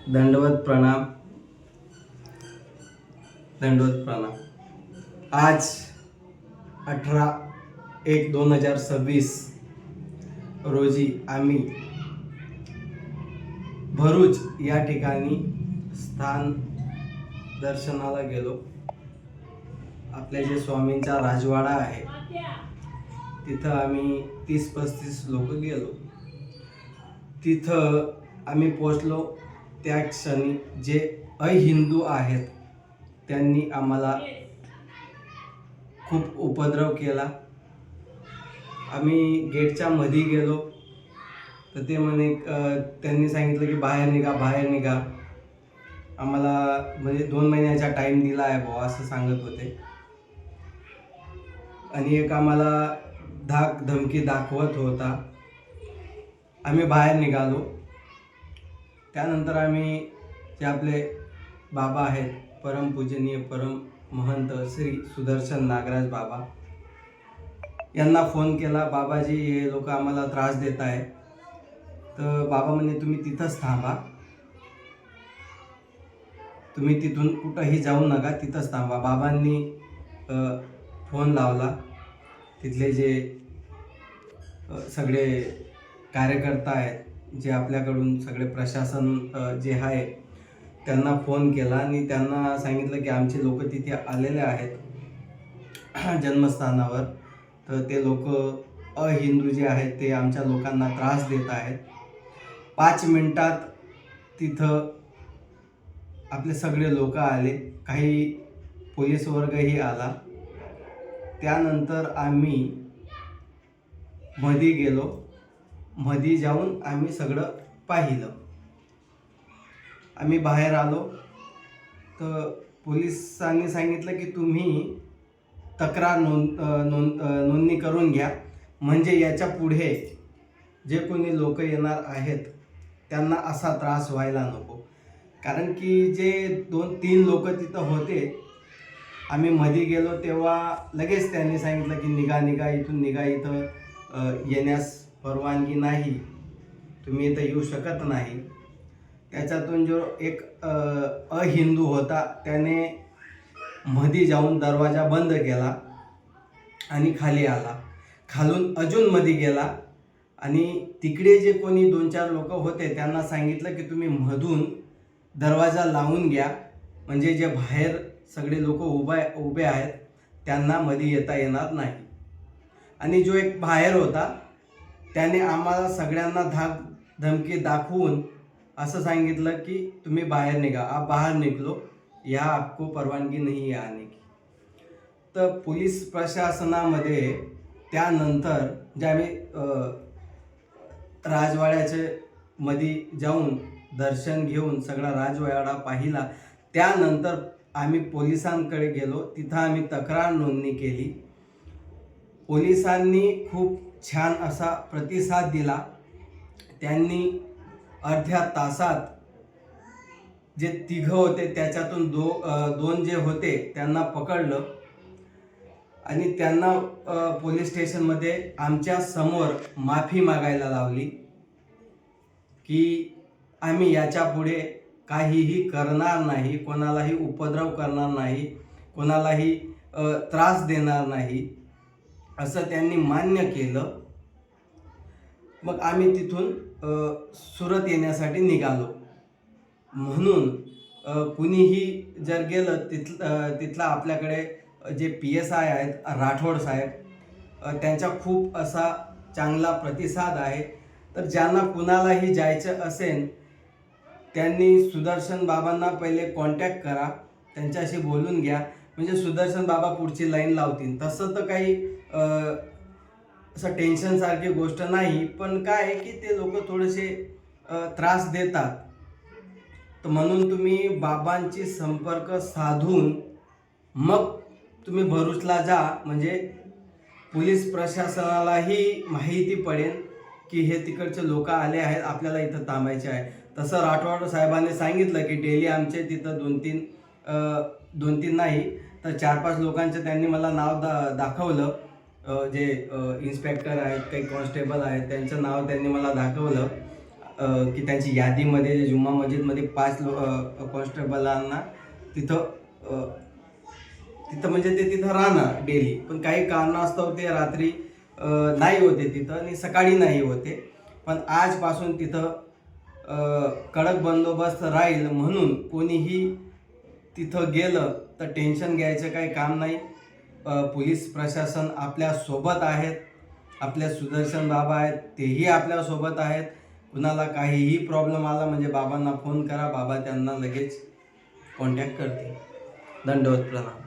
दंडवत प्रणाम. दंडवत प्रणाम. आज 18/1/2026 रोजी आम्ही भरूच या ठिकाणी स्थान दर्शनाला गेलो. आपल्या जे स्वामींचा राजवाडा आहे तिथं आम्ही 30-35 लोक गेलो. तिथं आम्ही पोचलो त्या क्षणी जे अहिंदू आहेत त्यांनी आम्हाला खूप उपद्रव केला. आम्ही गेटच्या मध्ये गेलो तर ते म्हणे त्यांनी सांगितलं की बाहेर निघा, बाहेर निघा. आम्हाला म्हणजे 2 महिन्याचा टाईम दिला आहे भाऊ असं सांगत होते. आणि एक आम्हाला धाक धमकी दाखवत होता. आम्ही बाहेर निघालो. त्यानंतर आम्ही जे आपले बाबा आहेत परमपूजनीय परम महंत श्री सुदर्शन नागराज बाबा यांना फोन केला. बाबाजी हे लोक आम्हाला त्रास देत आहे. तर बाबा म्हणे तुम्ही तिथंच थांबा, तुम्ही तिथून कुठंही जाऊ नका, तिथंच थांबा. बाबांनी फोन लावला. तिथले जे सगळे कार्यकर्ता आहेत जे आपल्याकडून सगळे प्रशासन जे आहे त्यांना फोन केला आणि त्यांना सांगितलं की आमचे लोक तिथे आलेले आहेत जन्मस्थानावर. तर ते लोक अहिंदू जे आहेत ते आमच्या लोकांना त्रास देत आहेत. 5 मिनिटात तिथं आपले सगळे लोक आले. काही पोलीस वर्गही आला. त्यानंतर आम्ही मध्ये गेलो. मध्ये जाऊन आम्ही सगळं पाहिलं. आम्ही बाहेर आलो तर पोलिसांनी सांगितलं की तुम्ही तक्रार नोंदणी करून घ्या, म्हणजे याच्या पुढे जे कोणी लोक येणार आहेत त्यांना असा त्रास व्हायला नको. कारण की जे 2-3 लोक तिथं होते, आम्ही मध्ये गेलो तेव्हा लगेच त्यांनी सांगितलं की निघा निघा, इथून निघा, इथं येण्यास परवानगी नाही, तुम्ही इथं येऊ शकत नाही. त्याच्यातून जो एक अहिंदू होता त्याने मध्ये जाऊन दरवाजा बंद केला आणि खाली आला. खालून अजून मध्ये गेला आणि तिकडे जे कोणी 2-4 लोक होते त्यांना सांगितलं की तुम्ही मधून दरवाजा लावून घ्या, म्हणजे जे बाहेर सगळे लोक उभे आहेत त्यांना मध्ये येता येणार नाही. आणि जो एक बाहेर होता त्याने आम्हाला सगळ्यांना धाक धमकी दाखवून असं सांगितलं की तुम्ही बाहेर निघा. आप बाहर निकलो, यहाँ आपको परवानगी नहीं है आने की. तर पोलीस प्रशासनामध्ये त्यानंतर जे आम्ही राजवाड्याचे मध्ये जाऊन दर्शन घेऊन सगळा राजवाडा पाहिला. त्यानंतर आम्ही पोलिसांकडे गेलो. तिथं आम्ही तक्रार नोंदणी केली. पोलिसांनी खूप छान असा प्रतिसाद दिला. त्यांनी अर्ध्या तासात जे 3 होते त्याच्यातून 2 जे होते त्यांना पकडलं आणि त्यांना पोलीस स्टेशनमध्ये आमच्या समोर माफी मागायला लावली की आम्ही याच्या पुढे काहीही करणार नाही, कोणालाही उपद्रव करणार नाही, कोणालाही त्रास देणार नाही, असं त्यांनी मान्य केलं. मग आम्ही तिथून सुरत येण्यासाठी निघालो. म्हणून कुणीही जर गेलं तिथला आपल्याकडे जे PSI आहेत राठोड साहेब, त्यांचा खूप असा चांगला प्रतिसाद आहे. तर ज्यांना कुणालाही जायचं असेल त्यांनी सुदर्शन बाबांना पहिले कॉन्टॅक्ट करा, त्यांच्याशी बोलून घ्या, म्हणजे सुदर्शन बाबा पुढची लाईन लावतील. तसं तर काही असं टेन्शनसारखी गोष्ट नाही, पण काय आहे की ते लोक थोडेसे त्रास देतात. तर म्हणून तुम्ही बाबांची संपर्क साधून मग तुम्ही भरूचला जा, म्हणजे पोलीस प्रशासनालाही माहिती पडेल की हे तिकडचे लोक आले आहेत, आपल्याला इथं थांबायचे आहे. तसं राठोड साहेबांनी सांगितलं की डेली आमचे तिथं 2-3 नाही तर 4-5 लोकांचं त्यांनी मला नाव दाखवलं. जे इन्स्पेक्टर आहेत, काही कॉन्स्टेबल आहेत, त्यांचं नाव त्यांनी मला दाखवलं. की त्यांची यादीमध्ये जुम्मा मस्जिदमध्ये 5 कॉन्स्टेबलांना तिथं म्हणजे ते तिथं राहणार डेली, पण काही कारणास्तव ते रात्री नाही होते तिथं आणि सकाळी नाही होते. पण आजपासून तिथं कडक बंदोबस्त राहील, म्हणून कोणीही तिथं गेलं तर टेन्शन घ्यायचं काही काम नाही. पोलीस प्रशासन आपल्यासोबत आहेत, आपल्या सुदर्शन बाबा आहेत तेही आपल्यासोबत आहेत. कुणाला काहीही प्रॉब्लेम आला म्हणजे बाबांना फोन करा, बाबा त्यांना लगेच कॉन्टॅक्ट करतील. दंडवत प्रणाम.